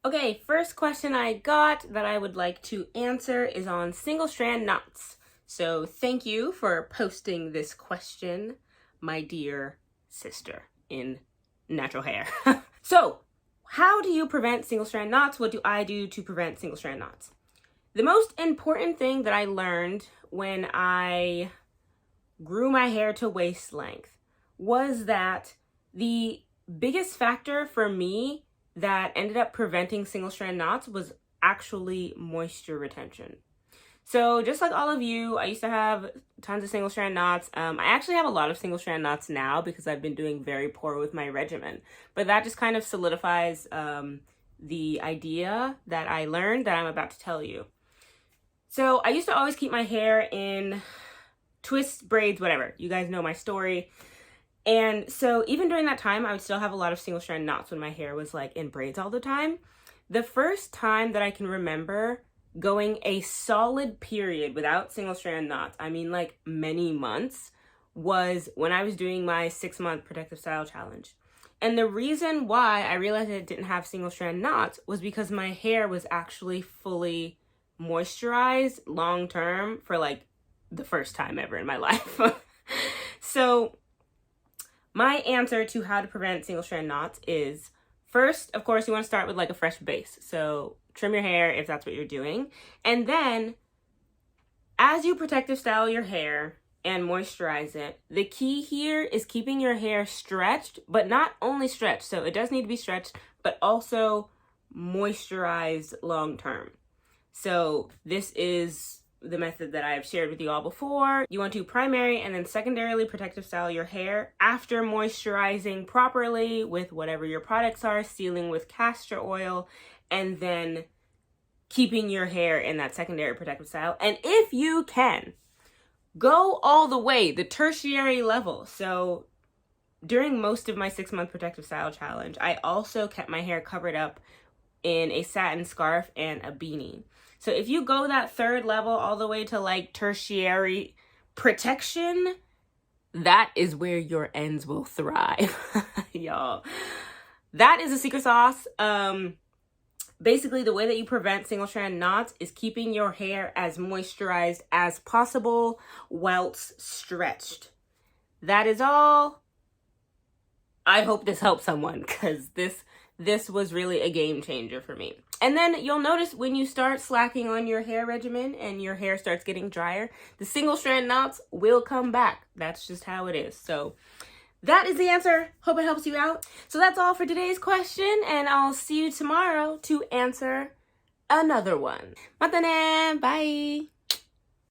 Okay, first question I got that I would like to answer is on single strand knots. So thank you for posting this question, my dear sister in natural hair. So, how do you prevent single strand knots? What do I do to prevent single strand knots? The most important thing that I learned when I grew my hair to waist length was that the biggest factor for me that ended up preventing single strand knots was actually moisture retention. So just like all of you, I used to have tons of single strand knots. I actually have a lot of single strand knots now because I've been doing very poor with my regimen. But that just kind of solidifies the idea that I learned that I'm about to tell you. So I used to always keep my hair in twists, braids, whatever. You guys know my story. And so even during that time, I would still have a lot of single strand knots when my hair was like in braids all the time. The first time that I can remember going a solid period without single strand knots, I mean like many months, was when I was doing my 6-month protective style challenge. And the reason why I realized I didn't have single strand knots was because my hair was actually fully moisturized long term for like the first time ever in my life. So my answer to how to prevent single strand knots is, first, of course, you want to start with like a fresh base. So trim your hair if that's what you're doing. And then as you protective style your hair and moisturize it, the key here is keeping your hair stretched, but not only stretched. So it does need to be stretched, but also moisturized long term. So this is the method that I've shared with you all before. You want to primary and then secondarily protective style your hair after moisturizing properly with whatever your products are, sealing with castor oil, and then keeping your hair in that secondary protective style. And if you can, go all the way, the tertiary level. So during most of my 6-month protective style challenge, I also kept my hair covered up in a satin scarf and a beanie. So if you go that third level all the way to like tertiary protection, that is where your ends will thrive. Y'all, that is a secret sauce. Basically the way that you prevent single strand knots is keeping your hair as moisturized as possible whilst stretched. That is all. I hope this helps someone because this was really a game changer for me. And then you'll notice when you start slacking on your hair regimen and your hair starts getting drier, the single strand knots will come back. That's just how it is. So that is the answer. Hope it helps you out. So that's all for today's question, and I'll see you tomorrow to answer another one. Mata ne! Bye!